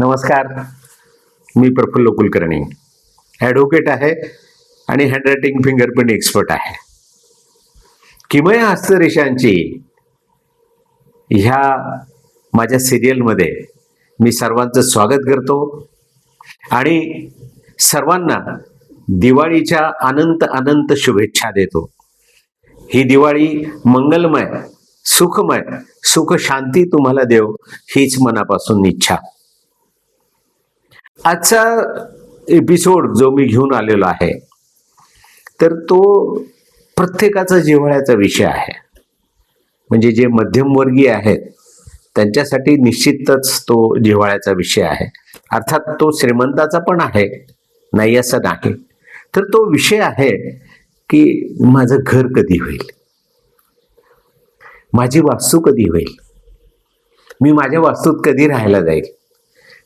नमस्कार. मी प्रफुल्ल कुलकर्णी, ॲडव्होकेट आहे आणि हँडरायटिंग फिंगरप्रिंट एक्सपर्ट आहे. किमया हस्तरेषांची ह्या माझ्या सिरियलमध्ये मी सर्वांचं स्वागत करतो आणि सर्वांना दिवाळीच्या अनंत अनंत शुभेच्छा देतो. ही दिवाळी मंगलमय, सुखमय, सुख शांती तुम्हाला देव, हीच मनापासून इच्छा. आजचा एपिसोड जो मी घेऊन आलेलो आहे तर तो प्रत्येकाचा जिव्हाळ्याचा विषय आहे. म्हणजे जे मध्यमवर्गीय आहेत त्यांच्यासाठी निश्चितच तो जिव्हाळ्याचा विषय आहे. अर्थात तो श्रीमंताचा पण आहे, नाही असं नाही. तर तो विषय आहे की माझं घर कधी होईल, माझी वास्तू कधी होईल, मी माझ्या वास्तूत कधी राहायला जाईल,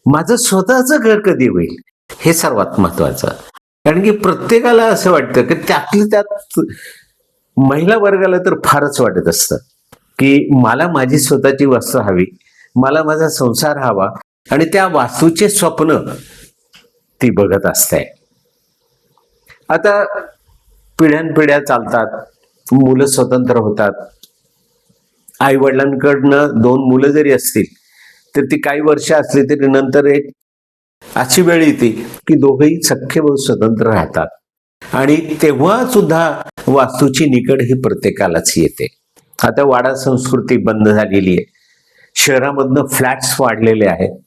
माझं स्वतःचं घर कधी होईल, हे सर्वात महत्वाचं. कारण की प्रत्येकाला असं वाटतं की त्यातलं त्यात महिला वर्गाला तर फारच वाटत असतं की मला माझी स्वतःची वास्तू हवी, मला माझा संसार हवा, आणि त्या वास्तूचे स्वप्न ती बघत असते. आता पिढ्यानपिढ्या चालतात, मुलं स्वतंत्र होतात. आई वडिलांकडनं 2 मुलं जरी असतील तर ती काही वर्ष असली तरी नंतर एक अशी वेळ येते की दोघेही सख्खे भाऊ स्वतंत्र राहतात, आणि तेव्हा सुद्धा वास्तूची निकड ही प्रत्येकालाच येते. आता वाडा संस्कृती बंद झालेली आहे, शहरामधनं फ्लॅट्स वाढलेले आहेत.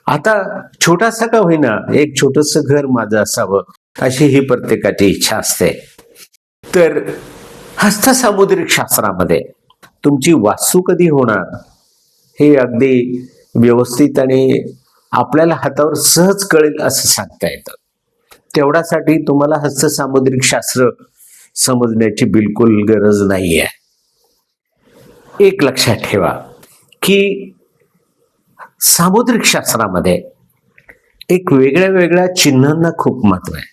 आता छोटासा का होईना एक छोटस घर माझं असावं अशी ही प्रत्येकाची इच्छा असते. तर हस्तसामुद्रिक शास्त्रामध्ये तुमची वास्तू कधी होणार हे अगदी व्यवस्थित आणि आपल्याला हातावर सहज कळेल असं सांगता येतं. तेवढ्यासाठी तुम्हाला हस्तसामुद्रिक शास्त्र समजण्याची बिलकुल गरज नाहीये. एक लक्षात ठेवा की सामुद्रिक शास्त्रामध्ये एक वेगळ्या वेगळ्या चिन्हांना खूप महत्व आहे.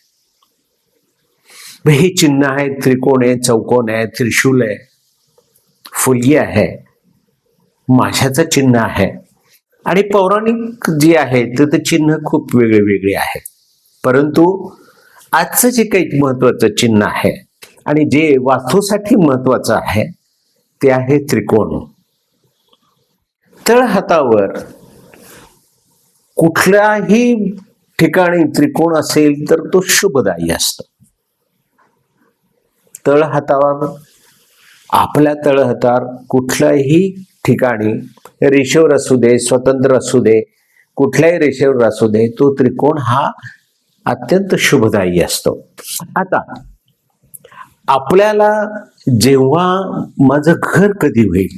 हे चिन्ह आहे, त्रिकोण आहे, चौकोन आहे, त्रिशूल आहे, फुली आहे, माशाचं चिन्ह आहे, आणि पौराणिक जे आहे ते चिन्ह खूप वेगळे वेगळे आहेत. परंतु आजचं जे काही महत्वाचं चिन्ह आहे आणि जे वास्तूसाठी महत्वाचं आहे ते आहे त्रिकोण. तळहातावर कुठल्याही ठिकाणी त्रिकोण असेल तर तो शुभदायी असतो. तळहातावर, आपल्या तळहातावर कुठल्याही ठिकाणी रेषेवर असू दे, स्वतंत्र असू दे, कुठल्याही रेषेवर असू दे, तो त्रिकोण हा अत्यंत शुभदायी असतो. आता आपल्याला जेव्हा माझं घर कधी होईल,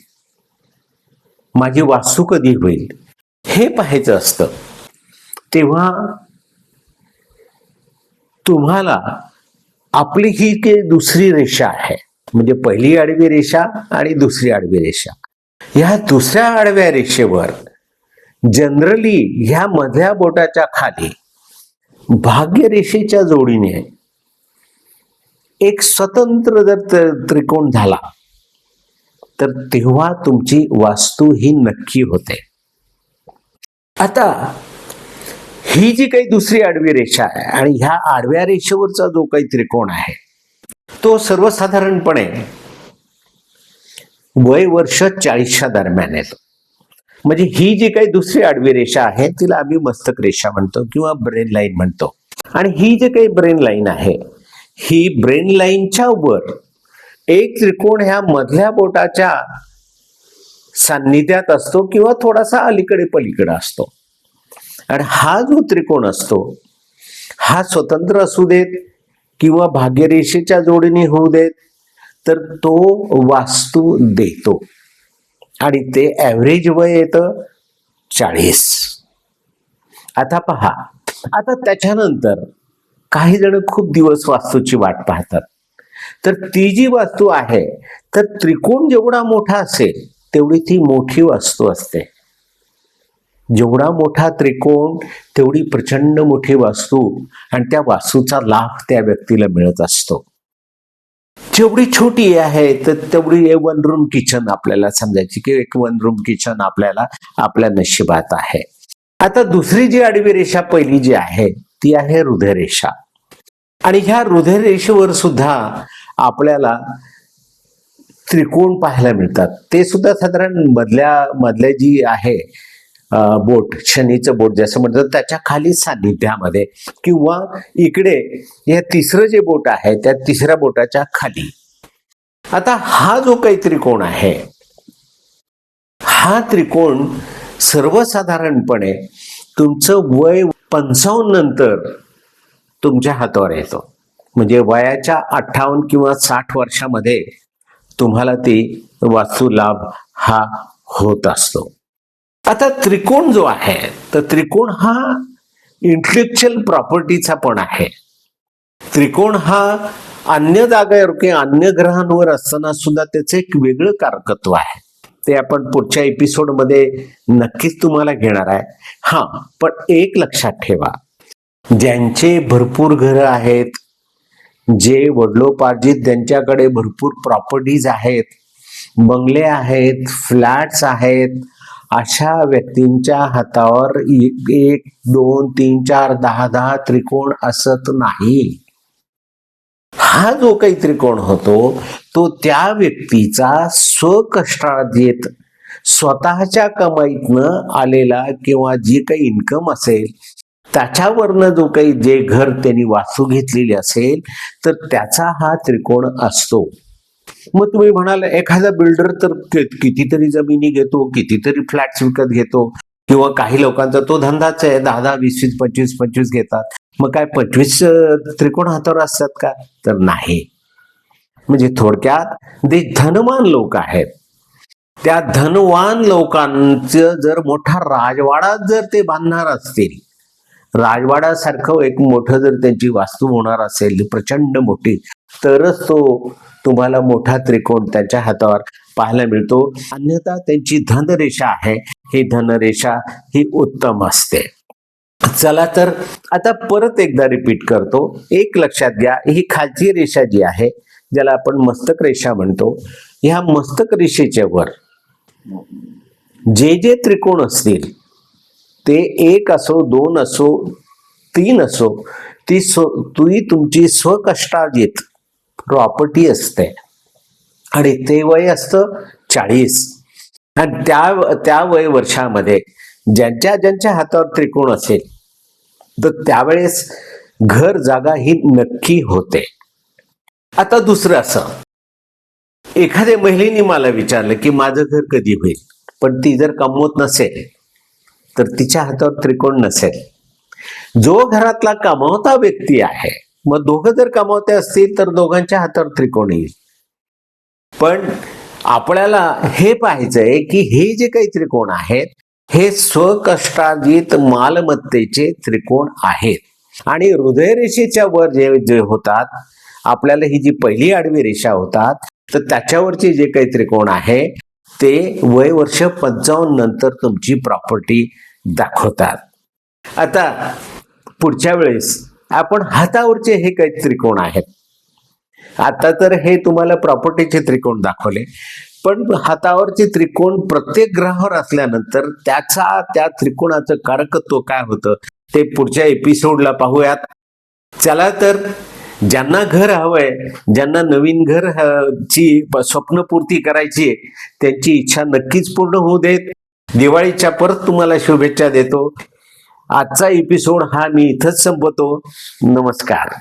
माझी वास्तू कधी होईल हे पाहायचं असतं, तेव्हा तुम्हाला आपली ही काही दुसरी रेषा आहे, म्हणजे पहिली आडवी रेषा आणि दुसरी आडवी रेषा, ह्या दुसऱ्या आडव्या रेषेवर जनरली ह्या मधल्या बोटाच्या खाली भाग्य रेषेच्या जोडीने एक स्वतंत्र जर त्रिकोण झाला तर तेव्हा तुमची वास्तू ही नक्की होते. आता ही जी काही दुसरी आडवी रेषा आहे आणि ह्या आडव्या रेषेवरचा जो काही त्रिकोण आहे तो सर्वसाधारणपणे वय वर्ष 40च्या दरम्यान येतो. म्हणजे ही जी काही दुसरी आडवी रेषा आहे तिला आम्ही मस्तक रेषा म्हणतो किंवा ब्रेन लाईन म्हणतो. आणि ही जी काही ब्रेन लाईन आहे ही ब्रेन लाईनच्या वर एक त्रिकोण ह्या मधल्या बोटाच्या सान्निध्यात असतो किंवा थोडासा अलीकडे पलीकडे असतो. आणि हा जो त्रिकोण असतो हा स्वतंत्र असू देत किंवा भाग्यरेषेच्या जोडीने होऊ देत, तर तो वास्तू देतो. आणि ते ॲव्हरेज वय येतं 40. आता पहा, आता त्याच्यानंतर काही जण खूप दिवस वास्तूची वाट पाहतात. तर ती जी वास्तू आहे तर त्रिकोण जेवढा मोठा असेल तेवढी ती मोठी वास्तू असते. जेवढा मोठा त्रिकोण तेवढी प्रचंड मोठी वास्तू, आणि त्या वास्तूचा लाभ त्या व्यक्तीला मिळत असतो. जेवढी छोटी आहे तर तेवढी 1 रूम किचन आपल्याला समजायची की एक 1 रूम किचन आपल्याला आपल्या नशिबात आहे. आता दुसरी जी आडवी रेषा पहिली जी आहे ती आहे हृदयरेषा. आणि ह्या हृदयरेषेवर सुद्धा आपल्याला त्रिकोण पाहायला मिळतात. ते सुद्धा साधारण मधल्या जी आहे बोट, शनीचं बोट जसं म्हणतात त्याच्या खाली सान्निध्यामध्ये, किंवा इकडे हे तिसरं जे बोट आहे त्या तिसऱ्या बोटाच्या खाली. आता हा जो काही त्रिकोण आहे, हा त्रिकोण सर्वसाधारणपणे तुमचं वय 55 नंतर तुमच्या हातावर येतो. म्हणजे वयाच्या 58 किंवा 60 वर्षामध्ये तुम्हाला ती वास्तू लाभ हा होत असतो. आता त्रिकोण जो आहे तर त्रिकोण हा इंटेलेक्च्युअल प्रॉपर्टीचा पण आहे. त्रिकोण हा अन्य जागेवर किंवा अन्य ग्रहांवर असताना सुद्धा त्याचं एक वेगळं कारकत्व आहे. ते आपण पुढच्या एपिसोडमध्ये नक्कीच तुम्हाला घेणार आहे. हा, पण एक लक्षात ठेवा, ज्यांचे भरपूर घरं आहेत, जे वडिलोपार्जित ज्यांच्याकडे भरपूर प्रॉपर्टीज आहेत, बंगले आहेत, फ्लॅट्स आहेत, अशा व्यक्तींच्या हातावर 1, 2, 3, 4, 10 त्रिकोण असत नाही. हा जो काही त्रिकोण होतो तो त्या व्यक्तीचा स्वकष्टार्जित स्वतःच्या कमाईतनं आलेला किंवा जे काही इन्कम असेल त्याच्यावरनं जो काही जे घर त्यांनी वास्तू घेतलेली असेल तर त्याचा हा त्रिकोण असतो. मग तुम्ही म्हणाल एखादा बिल्डर तर कितीतरी जमिनी घेतो, कितीतरी फ्लॅट्स विकत घेतो, किंवा काही लोकांचा तो धंदाच आहे, 10, 20, 25 घेतात. मग काय 25 त्रिकोण हातावर असतात का? तर नाही. म्हणजे थोडक्यात जे धनवान लोक आहेत त्या धनवान लोकांचं जर मोठा राजवाडा जर ते बांधणार असतील, राजवाड्यासारखं एक मोठं जर त्यांची वास्तू होणार असेल प्रचंड मोठी, तरच तो तुम्हाला मोठा त्रिकोण त्यांच्या हातावर पाहायला मिळतो. अन्यथा त्यांची धनरेषा आहे, ही धनरेषा ही उत्तम असते. चला तर आता परत एकदा रिपीट करतो. एक लक्षात घ्या, ही खालची रेषा जी आहे ज्याला आपण मस्तक रेषा म्हणतो, ह्या मस्तक रेषेच्या वर जे त्रिकोण असतील ते 1 असो, 2 असो, 3 असो, ती तुमची स्वकष्टार्जित प्रॉपर्टी असते. आणि ते वय असतं 40. आणि त्या वय वर्षामध्ये ज्यांच्या हातावर त्रिकोण असेल तर त्यावेळेस घर जागा ही नक्की होते. आता दुसरं असं, एखाद्या महिलेने मला विचारलं की माझं घर कधी होईल, पण ती जर कमवत नसेल तर तिच्या हातावर त्रिकोण नसेल. जो घरातला कमावता व्यक्ती आहे, मग दोघं जर कमावते असतील तर दोघांच्या हातावर त्रिकोण येईल. पण आपल्याला हे पाहायचंय की हे जे काही त्रिकोण आहेत हे स्वकष्टार्जित मालमत्तेचे त्रिकोण आहेत. आणि हृदयरेषेच्या वर जे होतात, आपल्याला ही जी पहिली आडवी रेषा होतात तर त्याच्यावरचे जे काही त्रिकोण आहे ते वय वर्ष 55 नंतर तुमची प्रॉपर्टी दाखवतात. आता पुढच्या वेळेस आपण हातावरचे हे काही त्रिकोण आहेत, आता तर हे तुम्हाला प्रॉपर्टीचे त्रिकोण दाखवले, पण हातावरचे त्रिकोण प्रत्येक ग्रहावर असल्यानंतर त्या त्रिकोणाचं कारकत्व काय होतं ते पुढच्या एपिसोडला पाहूयात. चला तर, ज्यांना घर हवंय, ज्यांना नवीन घर ची स्वप्नपूर्ती करायची, त्यांची इच्छा नक्कीच पूर्ण होऊ देत. दिवाळीच्या परत तुम्हाला शुभेच्छा देतो. आजचा एपिसोड हा मी इथंच संपवतो. नमस्कार.